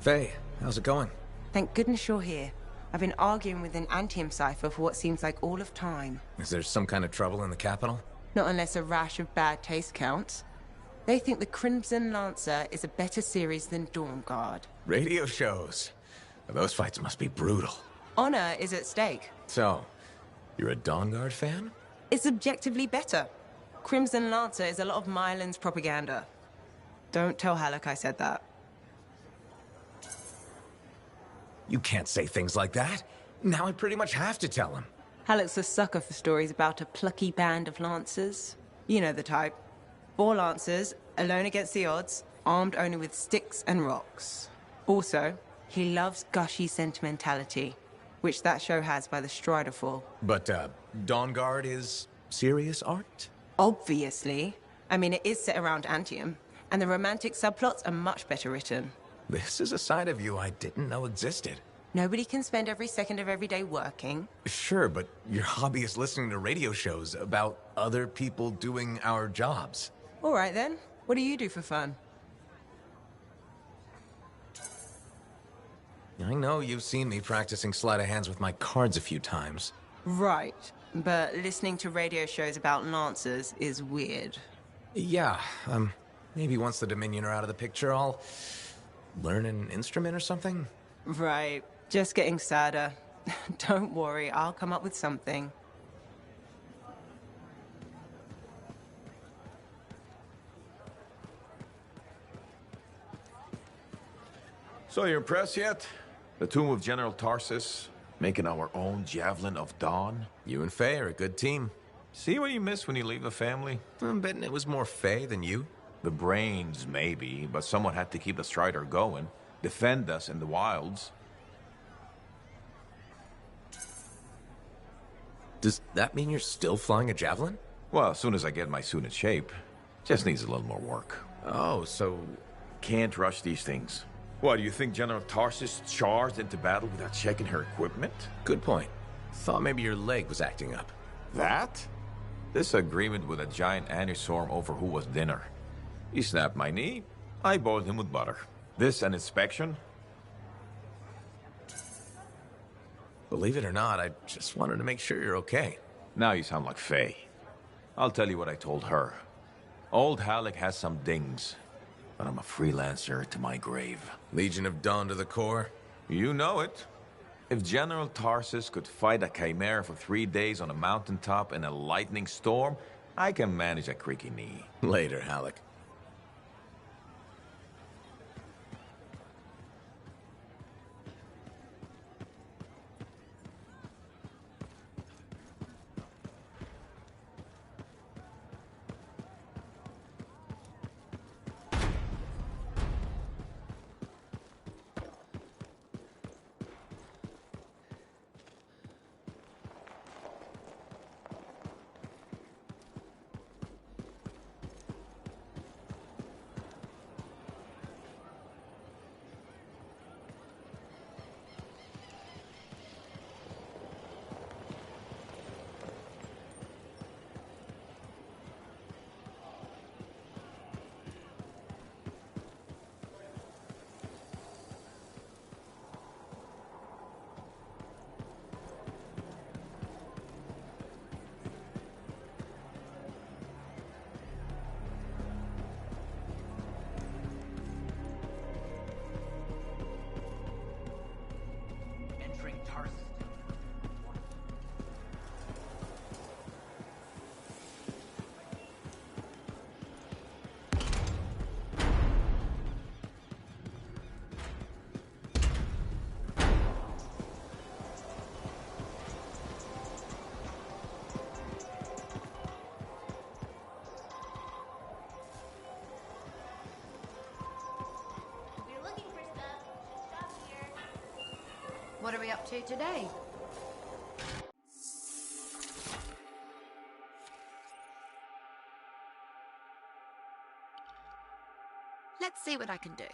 Faye, how's it going? Thank goodness you're here. I've been arguing with an Anthem cipher for what seems like all of time. Is there some kind of trouble in the capital? Not unless a rash of bad taste counts. They think the Crimson Lancer is a better series than Dawn Guard. Radio shows. Those fights must be brutal. Honor is at stake. So, you're a Dawn Guard fan? It's objectively better. Crimson Lancer is a lot of Mylan's propaganda. Don't tell Halleck I said that. You can't say things like that. Now I pretty much have to tell him. Halleck's a sucker for stories about a plucky band of lancers. You know the type. 4 lancers, alone against the odds, armed only with sticks and rocks. Also, he loves gushy sentimentality, which that show has by the Strider Fall. But, Dawn Guard is serious art? Obviously. I mean, it is set around Antium, and the romantic subplots are much better written. This is a side of you I didn't know existed. Nobody can spend every second of every day working. Sure, but your hobby is listening to radio shows about other people doing our jobs. All right then. What do you do for fun? I know you've seen me practicing sleight of hands with my cards a few times. Right. But listening to radio shows about lancers is weird. Yeah, maybe once the Dominion are out of the picture, I'll learn an instrument or something? Right. Just getting sadder. Don't worry, I'll come up with something. So you impressed yet? The tomb of General Tarsus, making our own Javelin of Dawn? You and Faye are a good team. See what you miss when you leave the family? I'm betting it was more Faye than you. The brains, maybe, but someone had to keep the Strider going, defend us in the wilds. Does that mean you're still flying a Javelin? Well, as soon as I get my suit in shape. Just needs a little more work. Oh, so... Can't rush these things. What, do you think General Tarsus charged into battle without checking her equipment? Good point. Thought maybe your leg was acting up. That? This agreement with a giant aneurysm over who was dinner. He snapped my knee, I boiled him with butter. This an inspection? Believe it or not, I just wanted to make sure you're okay. Now you sound like Faye. I'll tell you what I told her. Old Halleck has some dings, but I'm a freelancer to my grave. Legion of Dawn to the core? You know it. If General Tarsus could fight a chimera for 3 days on a mountaintop in a lightning storm, I can manage a creaky knee. Later, Halleck. What are we up to today? Let's see what I can do.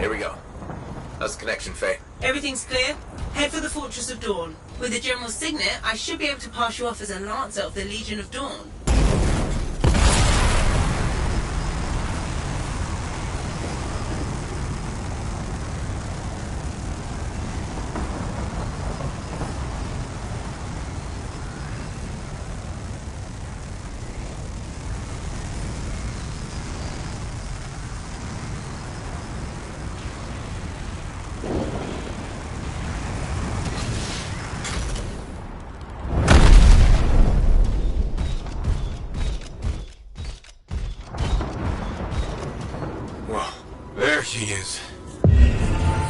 Here we go. How's the connection, Faye? Everything's clear. Head for the Fortress of Dawn. With the General's signet, I should be able to pass you off as a Lancer of the Legion of Dawn. There she is.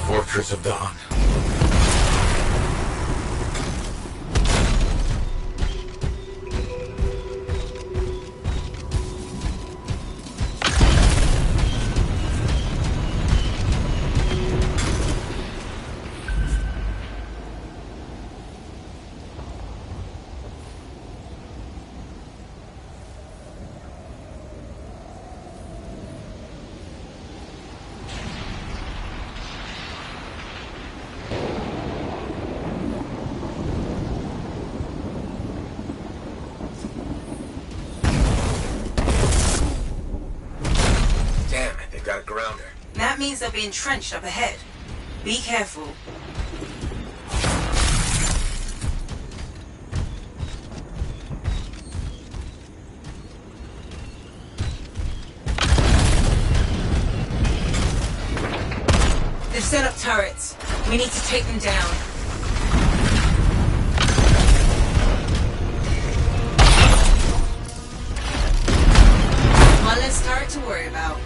Fortress of Dawn. means they'll be entrenched up ahead. Be careful. They've set up turrets. We need to take them down. One less turret to worry about.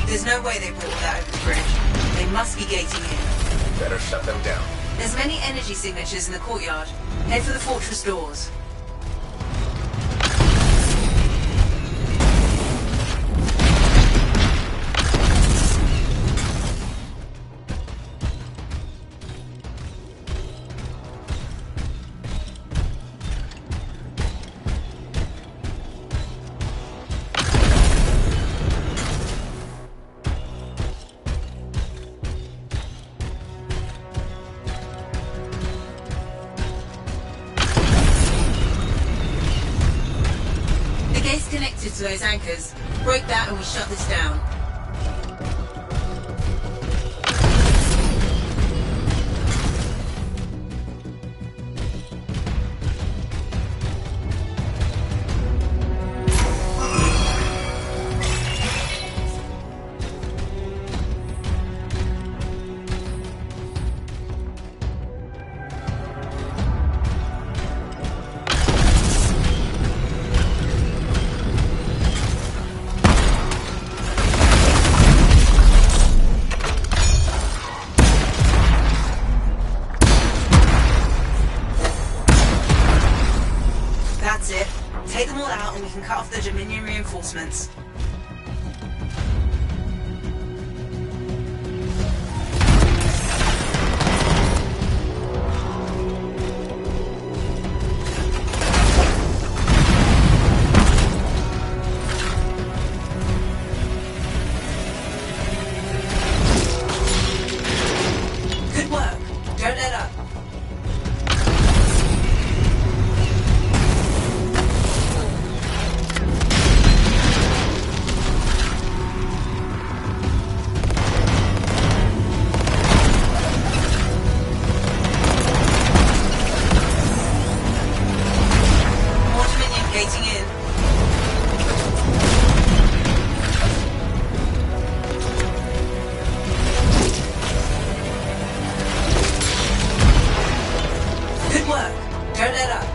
There's no way they brought that over the bridge. They must be gating in. Better shut them down. There's many energy signatures in the courtyard. Head for the fortress doors. Connected to those anchors. Break that and we shut this down. That's it. Take them all out and we can cut off the Dominion reinforcements. Good work. Don't let up. Gating in. Good work. Don't let up.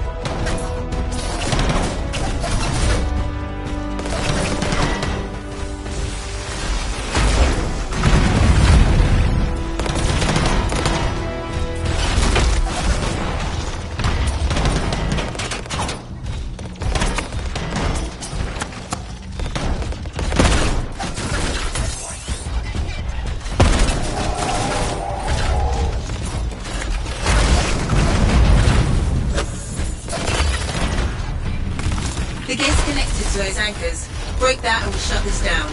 The gate's connected to those anchors. Break that and we'll shut this down.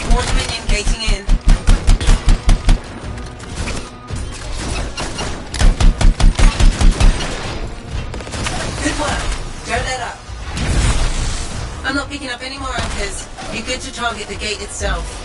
More Dominion gating in. Good work. Don't let up. I'm not picking up any more anchors. You're good to target the gate itself.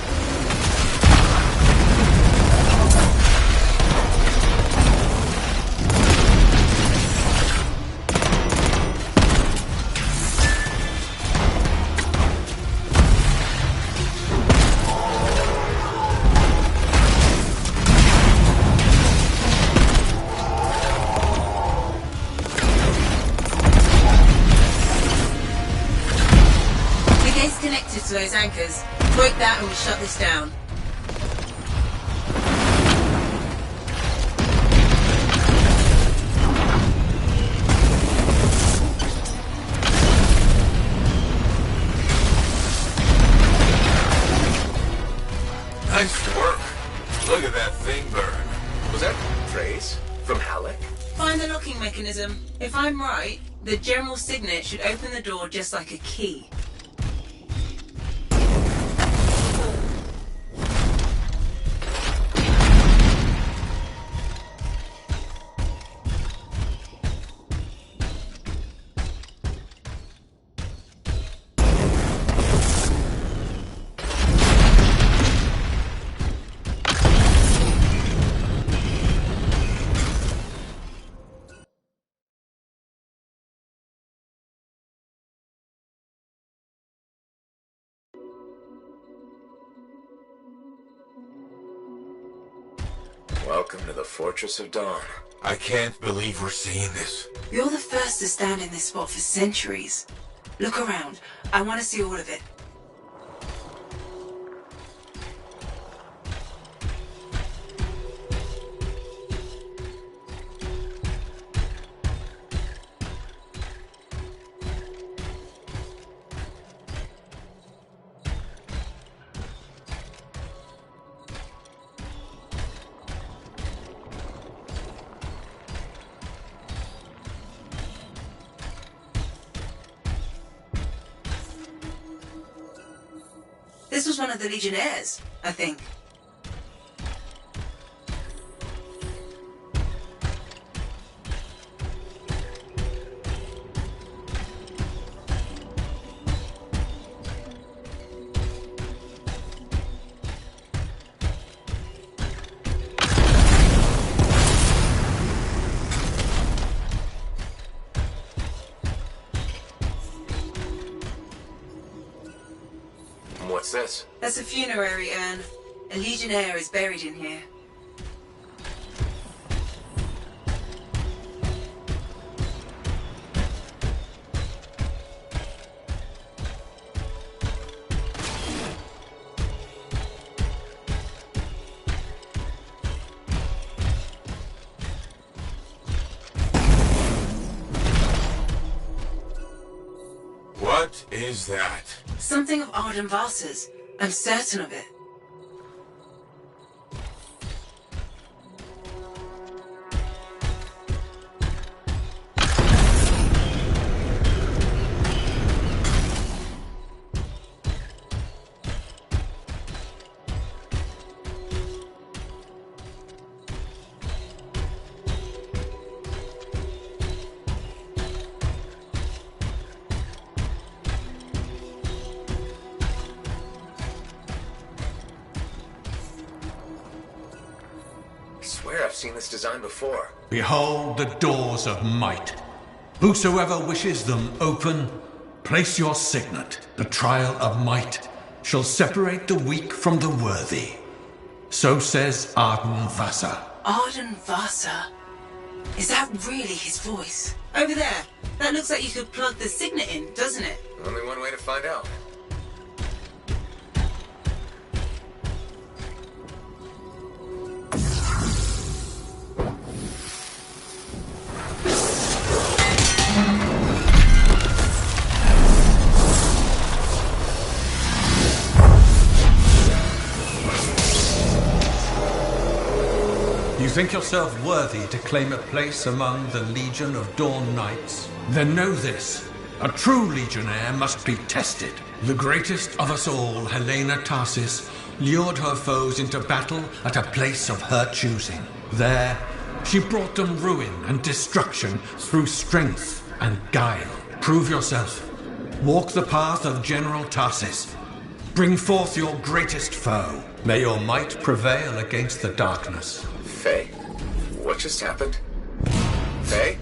Connected to those anchors. Break that and we shut this down. phrase? From Halleck? Find the locking mechanism. If I'm right, the general signet should open the door just like a key. Welcome to the Fortress of Dawn. I can't believe we're seeing this. You're the first to stand in this spot for centuries. Look around. I want to see all of it. This was one of the Legionnaires, I think. What's this? That's a funerary urn. A Legionnaire is buried in here. What is that? Something of Arden Vasa's. I'm certain of it. I swear I've seen this design before. Behold the doors of might. Whosoever wishes them open, place your signet. The trial of might shall separate the weak from the worthy. So says Arden Vasa. Arden Vasa? Is that really his voice? Over there. That looks like you could plug the signet in, doesn't it? Only one way to find out. You think yourself worthy to claim a place among the Legion of Dawn Knights? Then know this. A true Legionnaire must be tested. The greatest of us all, Helena Tarsis, lured her foes into battle at a place of her choosing. There, she brought them ruin and destruction through strength and guile. Prove yourself. Walk the path of General Tarsis. Bring forth your greatest foe. May your might prevail against the darkness. Faye, what just happened? Faye?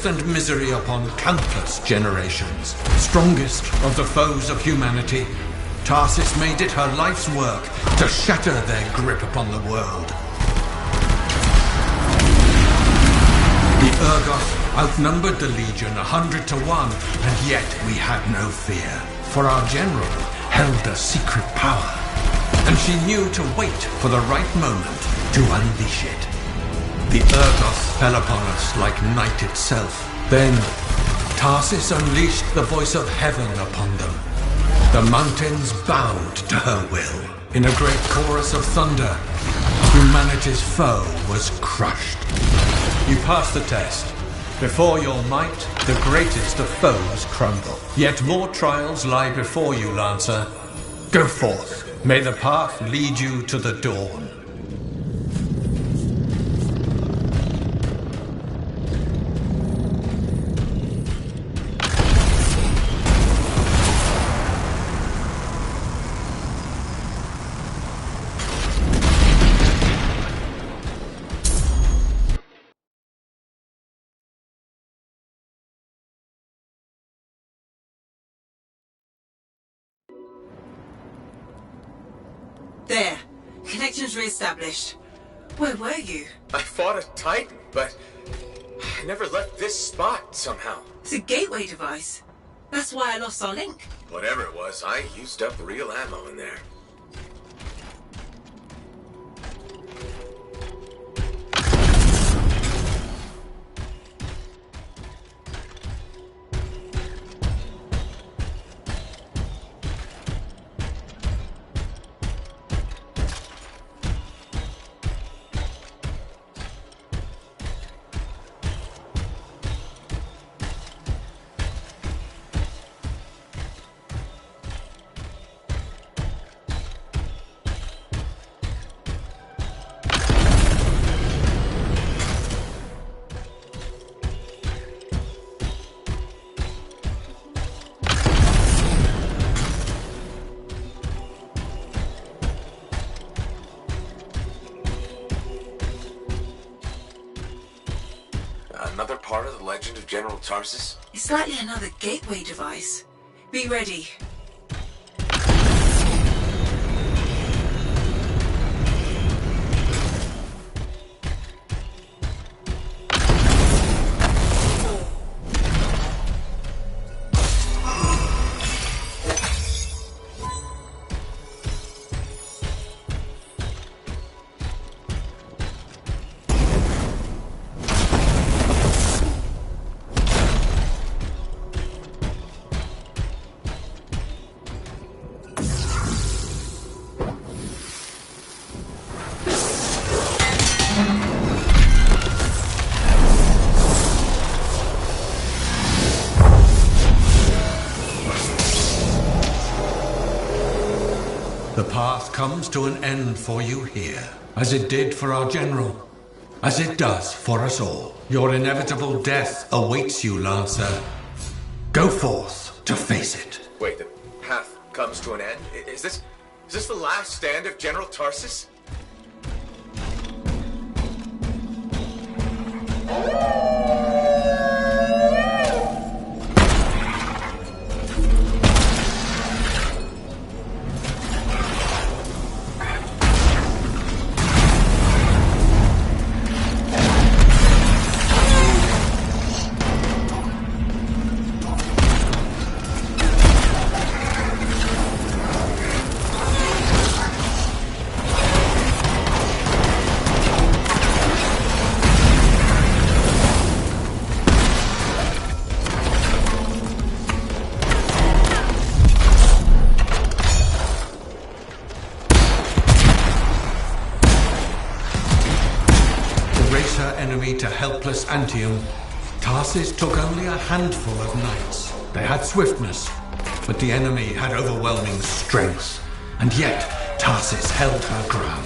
and misery upon countless generations. Strongest of the foes of humanity, Tarsis made it her life's work to shatter their grip upon the world. The Urgoth outnumbered the Legion 100 to 1, and yet we had no fear, for our general held a secret power, and she knew to wait for the right moment to unleash it. The Urgoth fell upon us like night itself. Then Tarsis unleashed the voice of heaven upon them. The mountains bowed to her will. In a great chorus of thunder, humanity's foe was crushed. You passed the test. Before your might, the greatest of foes crumble. Yet more trials lie before you, Lancer. Go forth. May the path lead you to the dawn. There. Connections re-established. Where were you? I fought a Titan, but I never left this spot somehow. It's a gateway device. That's why I lost our link. Whatever it was, I used up real ammo in there. Another part of the legend of General Tarsis? It's likely another gateway device. Be ready. The path comes to an end for you here, as it did for our general, as it does for us all. Your inevitable death awaits you, Lancer. Go forth to face it. Wait, the path comes to an end? Is this the last stand of General Tarsis? Her enemy to helpless Anthem, Tarsis took only a handful of knights. They had swiftness, but the enemy had overwhelming strength, and yet Tarsis held her ground.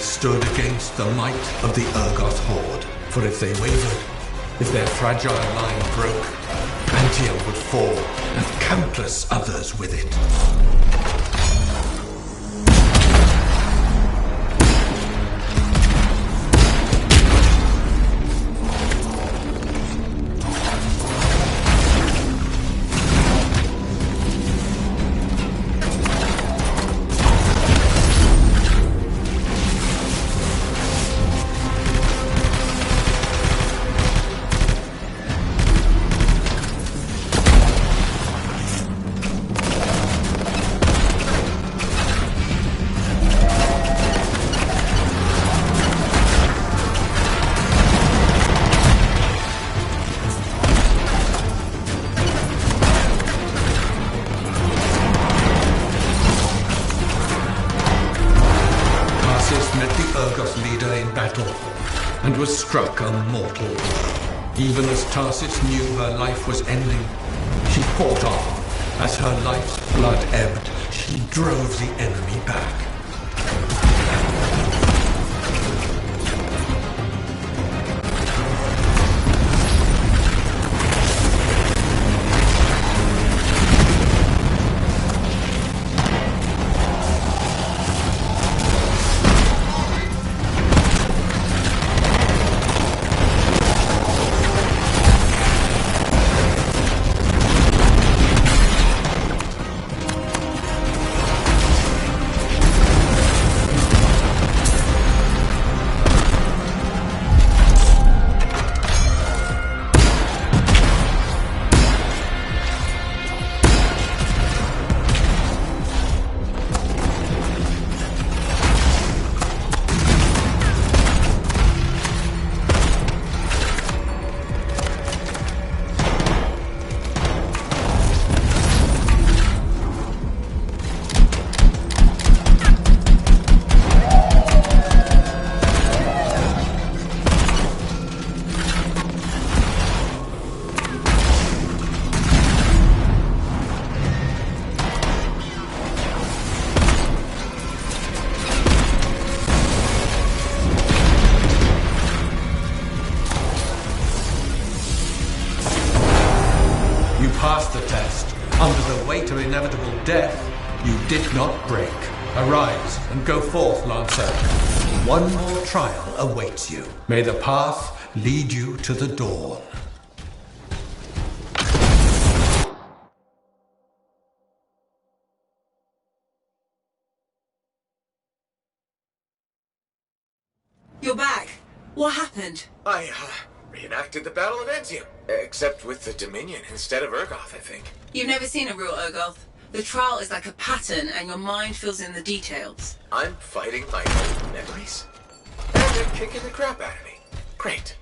stood against the might of the Urgoth horde. For if they wavered, if their fragile line broke, Anthem would fall, and countless others with it. Met the Urgoth leader in battle, and was struck a mortal blow. Even as Tarsis knew her life was ending, she fought on. As her life's blood ebbed, she drove the enemy back. Passed the test. Under the weight of inevitable death, you did not break. Arise and go forth, Lancer. One more trial awaits you. May the path lead you to the dawn. You're back. What happened? I reenacted the Battle of Anthem, except with the Dominion instead of Urgoth, I think. You've never seen a real Urgoth. The trial is like a pattern, and your mind fills in the details. I'm fighting my own memories, and they're kicking the crap out of me. Great.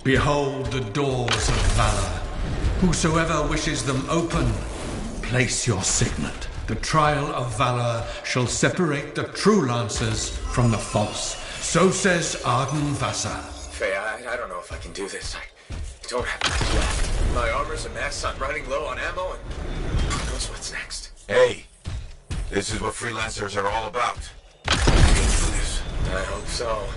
Behold the doors of valor. Whosoever wishes them open, place your signet. The trial of valor shall separate the true lancers from the false. So says Arden Vasa. Faye, I don't know if I can do this. I don't have much left. My armor's a mess, I'm running low on ammo, and who knows what's next. Hey, this is what freelancers are all about. You can do this. I hope so.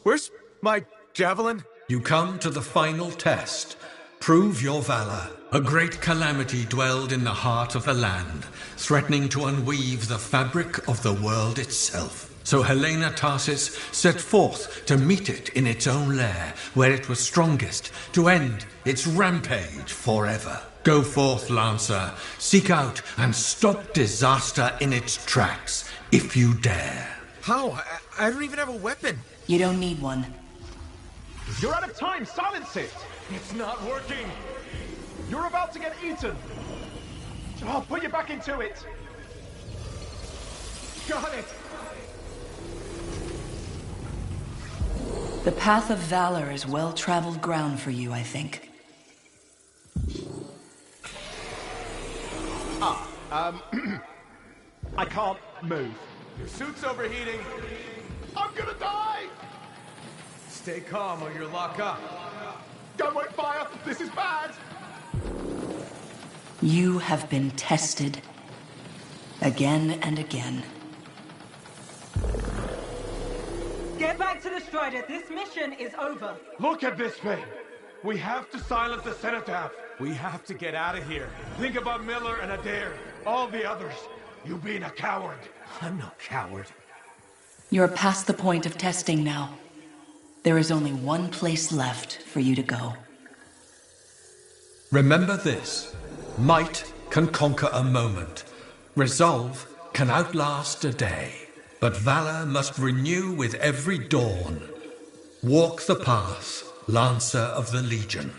Where's my javelin? You come to the final test. Prove your valor. A great calamity dwelled in the heart of the land, threatening to unweave the fabric of the world itself. So Helena Tarsis set forth to meet it in its own lair, where it was strongest, to end its rampage forever. Go forth, Lancer. Seek out and stop disaster in its tracks, if you dare. How? I don't even have a weapon. You don't need one. You're out of time! Silence it! It's not working! You're about to get eaten! I'll put you back into it! Got it! The path of valor is well-traveled ground for you, I think. I can't move. Your suit's overheating. I'm gonna die! Stay calm or you'll lock up. Don't wait fire! This is bad! You have been tested. Again and again. Get back to the Strider. This mission is over. Look at this thing! We have to silence the Cenotaph. We have to get out of here. Think about Miller and Adair. All the others. You being a coward. I'm no coward. You're past the point of testing now. There is only one place left for you to go. Remember this. Might can conquer a moment. Resolve can outlast a day. But valor must renew with every dawn. Walk the path, Lancer of the Legion.